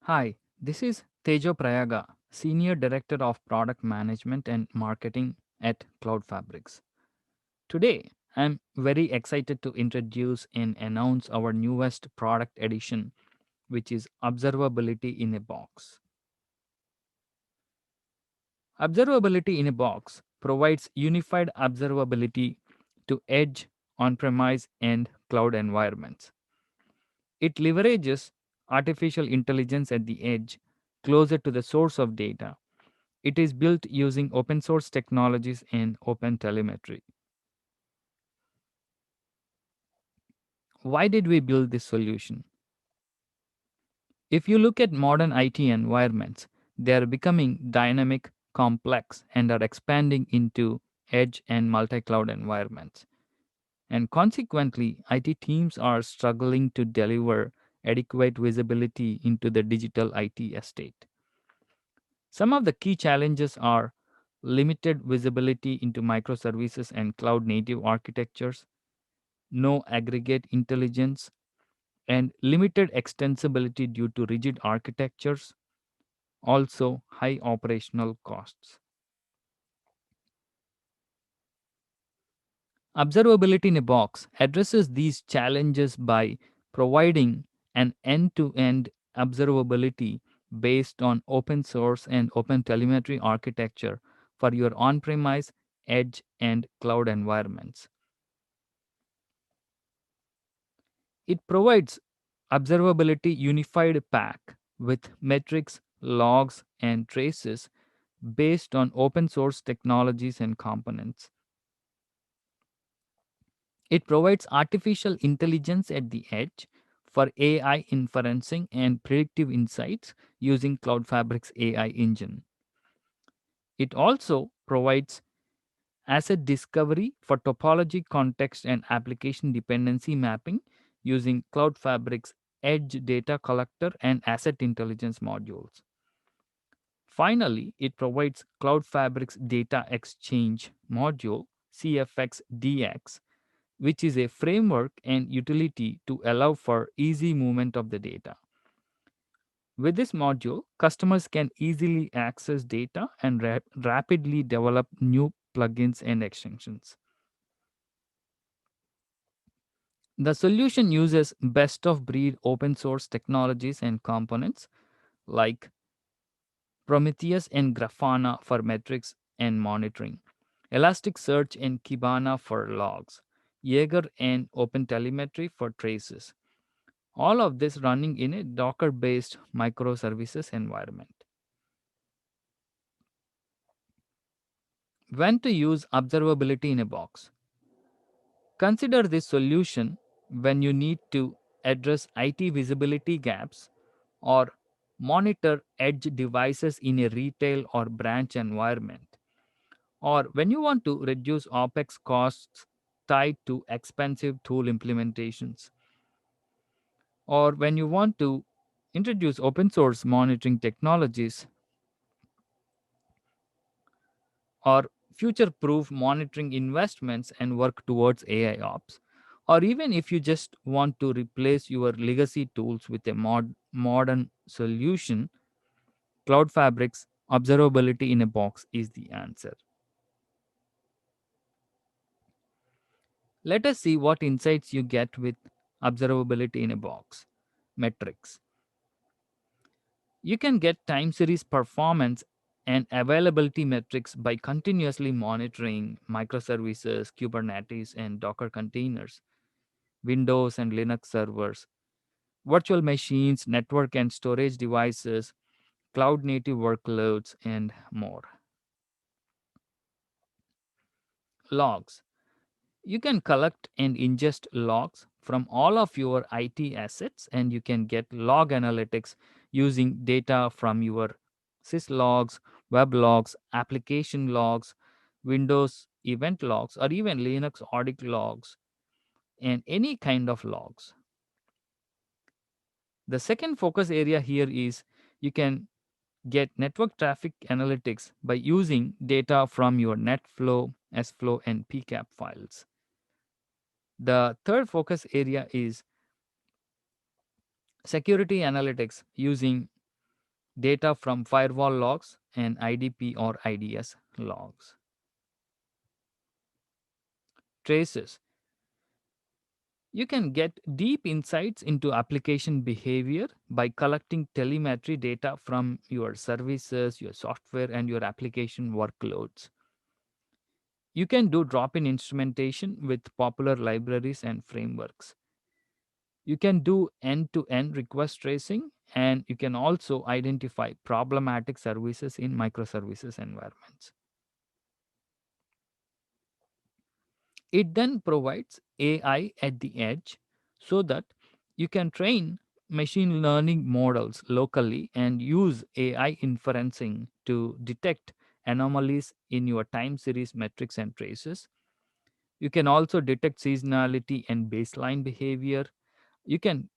Hi, this is Tejo Prayaga, Senior Director of Product Management and Marketing at Cloud Fabrics. Today, I'm very excited to introduce and announce our newest product edition, which is Observability in a Box. Observability in a Box provides unified observability to edge, on premise, and cloud environments. It leverages artificial intelligence at the edge, closer to the source of data. It is built using open source technologies and open telemetry. Why did we build this solution? If you look at modern IT environments, they are becoming dynamic, complex, and are expanding into edge and multi cloud environments. And consequently, IT teams are struggling to deliver adequate visibility into the digital IT estate. Some of the key challenges are limited visibility into microservices and cloud native architectures, no aggregate intelligence, and limited extensibility due to rigid architectures, also high operational costs. Observability in a Box addresses these challenges by providing an end to end observability based on open source and open telemetry architecture for your on premise, edge, and cloud environments. It provides observability unified pack with metrics, logs, and traces based on open source technologies and components. It provides artificial intelligence at the edge for AI inferencing and predictive insights using Cloud Fabric's AI engine. It also provides asset discovery for topology, context, and application dependency mapping using Cloud Fabric's Edge Data Collector and Asset Intelligence modules. Finally, it provides Cloud Fabric's Data Exchange module, CFX DX, which is a framework and utility to allow for easy movement of the data. With this module, customers can easily access data and rapidly develop new plugins and extensions. The solution uses best of breed open source technologies and components like Prometheus and Grafana for metrics and monitoring, Elasticsearch and Kibana for logs, Jaeger and OpenTelemetry for traces. All of this running in a Docker based microservices environment. When to use observability in a box? Consider this solution when you need to address IT visibility gaps or monitor edge devices in a retail or branch environment, or when you want to reduce OPEX costs tied to expensive tool implementations, or when you want to introduce open source monitoring technologies or future proof monitoring investments and work towards AI ops, or even if you just want to replace your legacy tools with a modern solution, Cloud Fabric's observability in a box is the answer. Let us see what insights you get with observability in a box. Metrics. You can get time series performance and availability metrics by continuously monitoring microservices, Kubernetes, and Docker containers, Windows and Linux servers, virtual machines, network and storage devices, cloud native workloads, and more. Logs. You can collect and ingest logs from all of your IT assets, and you can get log analytics using data from your syslogs, web logs, application logs, Windows event logs, or even Linux audit logs, and any kind of logs. The second focus area here is you can get network traffic analytics by using data from your NetFlow, SFlow, and PCAP files. The third focus area is security analytics using data from firewall logs and IDP or IDS logs. Traces. You can get deep insights into application behavior by collecting telemetry data from your services, your software, and your application workloads. You can do drop in instrumentation with popular libraries and frameworks. You can do end to end request tracing, and you can also identify problematic services in microservices environments. It then provides AI at the edge so that you can train machine learning models locally and use AI inferencing to detect anomalies in your time series metrics and traces. You can also detect seasonality and baseline behavior. You can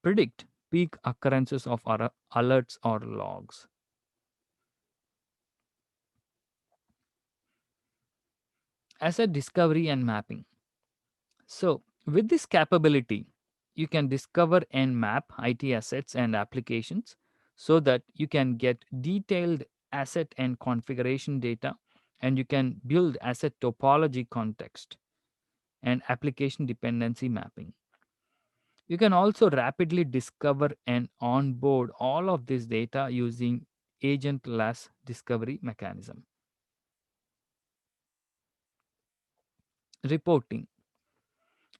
predict peak occurrences of alerts or logs. Asset discovery and mapping. So, with this capability, you can discover and map IT assets and applications so that you can get detailed asset and configuration data, and you can build asset topology context and application dependency mapping. You can also rapidly discover and onboard all of this data using agentless discovery mechanism. Reporting.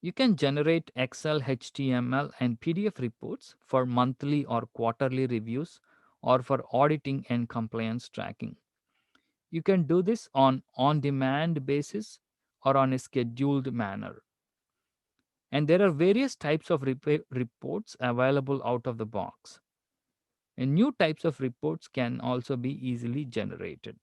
You can generate Excel, HTML, and PDF reports for monthly or quarterly reviews or for auditing and compliance tracking. You can do this on demand basis or on a scheduled manner. And there are various types of reports available out of the box. And new types of reports can also be easily generated.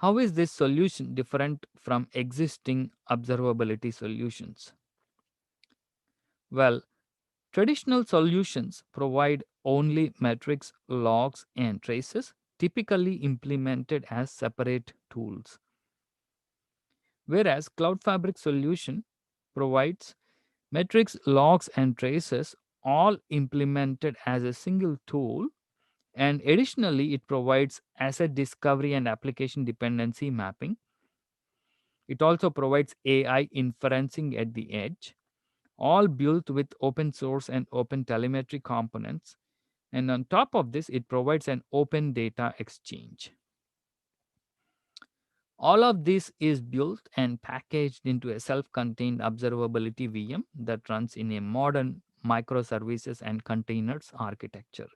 How is this solution different from existing observability solutions? Well, traditional solutions provide only metrics, logs, and traces, typically implemented as separate tools. Whereas Cloud Fabric solution provides metrics, logs, and traces all implemented as a single tool, and additionally it provides asset discovery and application dependency mapping. It also provides AI inferencing at the edge, all built with open source and open telemetry components. And on top of this, it provides an open data exchange. All of this is built and packaged into a self contained observability VM that runs in a modern microservices and containers architecture.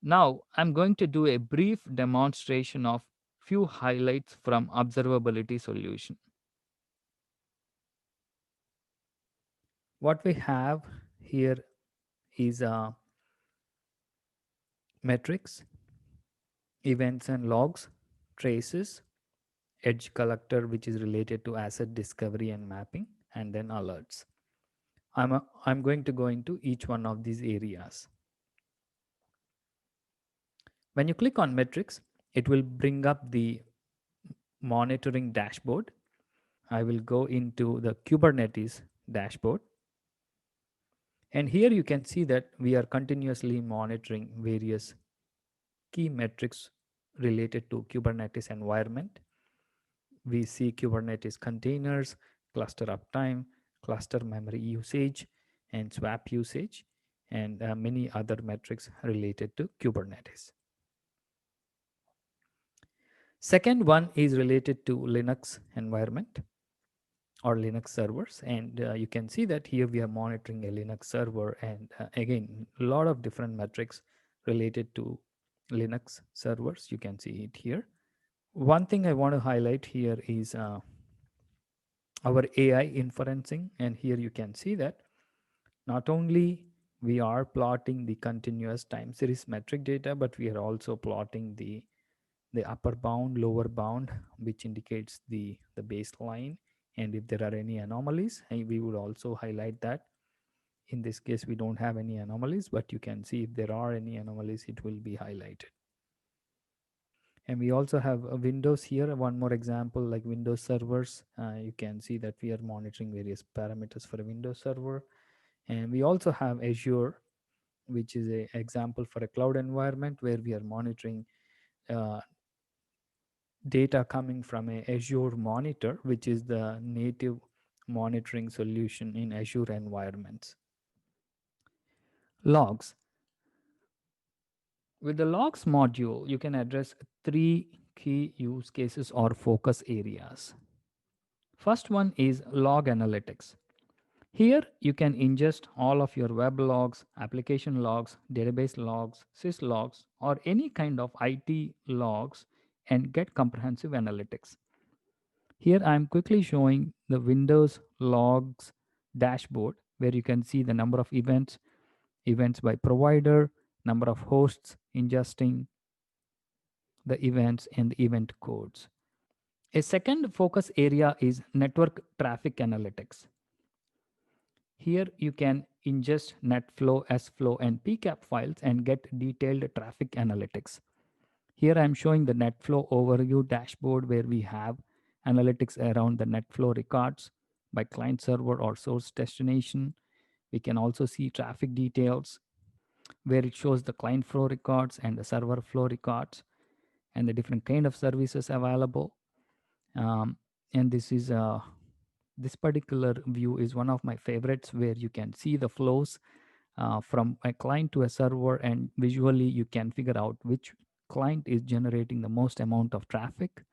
Now, I'm going to do a brief demonstration of few highlights from observability solution. What we have here is metrics, events and logs, traces, edge collector, which is related to asset discovery and mapping, and then alerts. I'm going to go into each one of these areas. When you click on metrics, it will bring up the monitoring dashboard. I will go into the Kubernetes dashboard. And here you can see that we are continuously monitoring various key metrics related to Kubernetes environment. We see Kubernetes containers, cluster uptime, cluster memory usage, and swap usage, and many other metrics related to Kubernetes. Second one is related to Linux environment or Linux servers, and you can see that here we are monitoring a Linux server, and again a lot of different metrics related to Linux servers. You can see it here. One thing I want to highlight here is our AI inferencing, and here you can see that not only we are plotting the continuous time series metric data, but we are also plotting the upper bound, lower bound, which indicates the baseline, and if there are any anomalies, we would also highlight that. In this case we don't have any anomalies, but you can see if there are any anomalies, it will be highlighted. And we also have Windows here. One more example, like Windows servers. You can see that we are monitoring various parameters for a Windows server. And we also have Azure, which is a example for a cloud environment where we are monitoring uh, data coming from a Azure Monitor, which is the native monitoring solution in Azure environments. Logs. With the logs module, you can address three key use cases or focus areas. First one is log analytics. Here you can ingest all of your web logs, application logs, database logs, sys logs, or any kind of IT logs and get comprehensive analytics. Here I am quickly showing the Windows logs dashboard where you can see the number of events, events by provider, number of hosts ingesting the events, and the event codes. A second focus area is network traffic analytics. Here you can ingest NetFlow, SFlow, and PCAP files and get detailed traffic analytics. Here I am showing the NetFlow overview dashboard where we have analytics around the NetFlow records by client server or source destination. We can also see traffic details where it shows the client flow records and the server flow records and the different kind of services available. Um, and this particular view is one of my favorites where you can see the flows from a client to a server, and visually you can figure out which client is generating the most amount of traffic.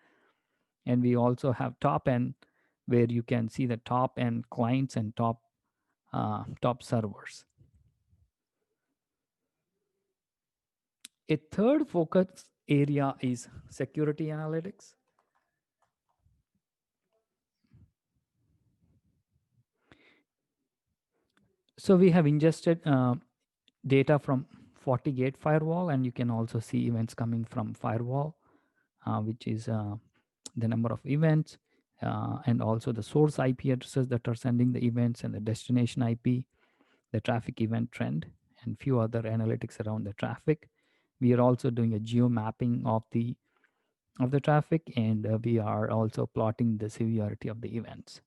And we also have top end where you can see the top end clients and top servers. A third focus area is security analytics. So we have ingested data from FortiGate firewall, and you can also see events coming from firewall, which is the number of events, and also the source IP addresses that are sending the events, and the destination IP, the traffic event trend, and few other analytics around the traffic. We are also doing a geo mapping of the traffic, and we are also plotting the severity of the events.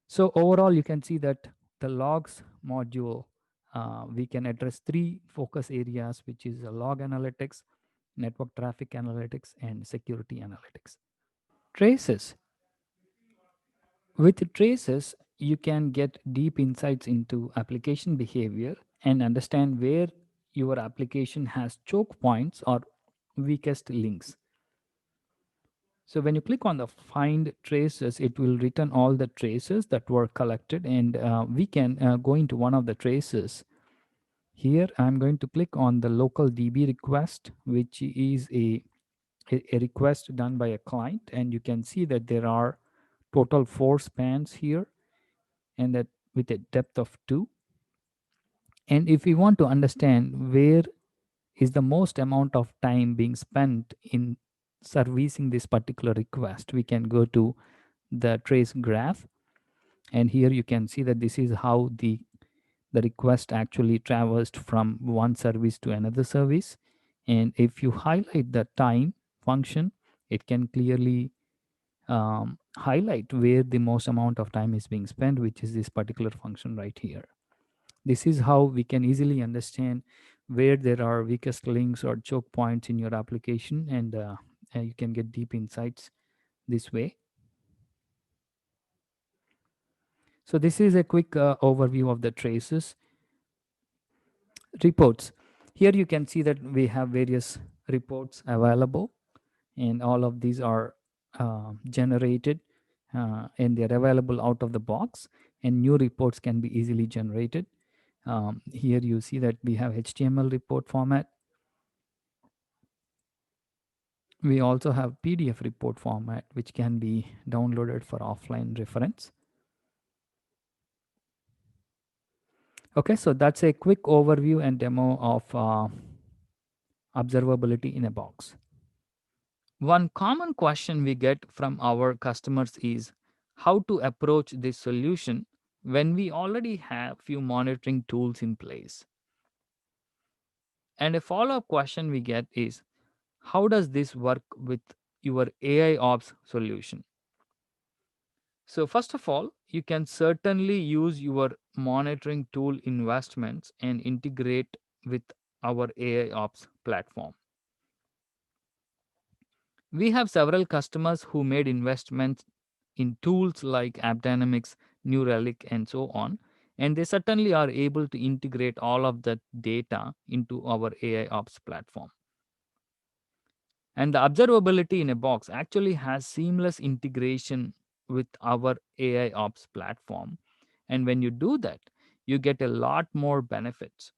So overall, you can see that the logs module, we can address three focus areas, which is log analytics, network traffic analytics, and security analytics. Traces. With traces, you can get deep insights into application behavior and understand where your application has choke points or weakest links. So when you click on the find traces, it will return all the traces that were collected, and we can go into one of the traces. Here I'm going to click on the local DB request, which is a request done by a client, and you can see that there are total 4 spans here, and that with a depth of 2. And if we want to understand where is the most amount of time being spent in servicing this particular request, we can go to the trace graph, and here you can see that this is how the request actually traversed from one service to another service. And if you highlight the time function, it can clearly highlight where the most amount of time is being spent, which is this particular function right here. This is how we can easily understand where there are weakest links or choke points in your application, and you can get deep insights this way. So this is a quick overview of the traces. Reports. Here you can see that we have various reports available, and all of these are generated, and they're available out of the box, and new reports can be easily generated. Here you see that we have HTML report format. We also have PDF report format, which can be downloaded for offline reference. Okay, so that's a quick overview and demo of observability in a box. One common question we get from our customers is how to approach this solution when we already have few monitoring tools in place. And a follow-up question we get is How does this work with your AI ops solution? So, first of all, you can certainly use your monitoring tool investments and integrate with our AI ops platform. We have several customers who made investments in tools like AppDynamics, New Relic, and so on, and they certainly are able to integrate all of that data into our AI ops platform. And the observability in a box actually has seamless integration with our AI ops platform. And when you do that, you get a lot more benefits.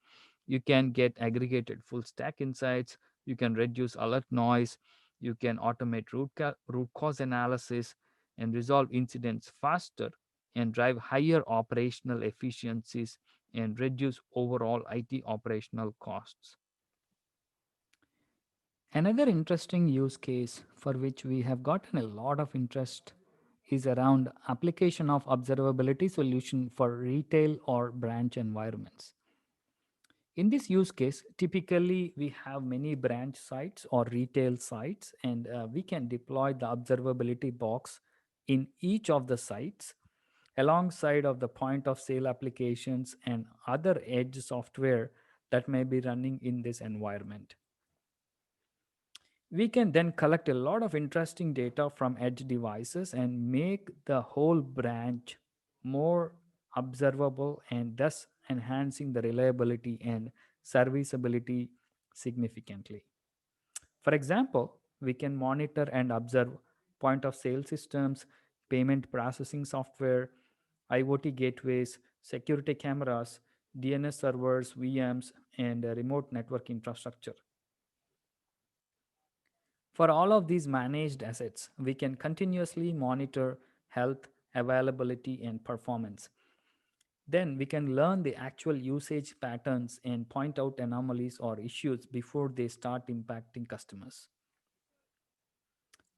You can get aggregated full stack insights, you can reduce alert noise, you can automate root cause analysis and resolve incidents faster and drive higher operational efficiencies and reduce overall IT operational costs. Another interesting use case for which we have gotten a lot of interest is around application of observability solution for retail or branch environments. In this use case, typically we have many branch sites or retail sites, and we can deploy the observability box in each of the sites alongside of the point of sale applications and other edge software that may be running in this environment. We can then collect a lot of interesting data from edge devices and make the whole branch more observable and thus enhancing the reliability and serviceability significantly. For example, we can monitor and observe point of sale systems, payment processing software, IoT gateways, security cameras, DNS servers, VMs, and remote network infrastructure. For all of these managed assets, we can continuously monitor health, availability, and performance. Then we can learn the actual usage patterns and point out anomalies or issues before they start impacting customers.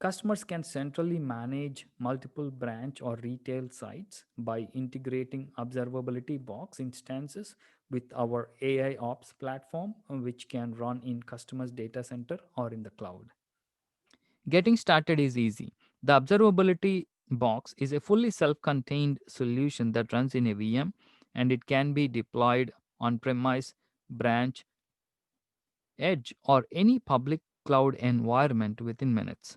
Customers can centrally manage multiple branch or retail sites by integrating observability box instances with our AI ops platform, which can run in customers' data center or in the cloud. Getting started is easy. The observability box is a fully self contained solution that runs in a VM and it can be deployed on premise, branch, edge, or any public cloud environment within minutes.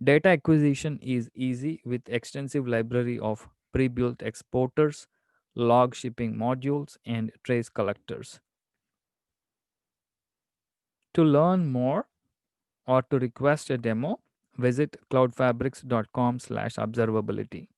Data acquisition is easy with extensive library of pre-built exporters, log shipping modules, and trace collectors. To learn more or to request a demo, visit cloudfabrics.com/observability.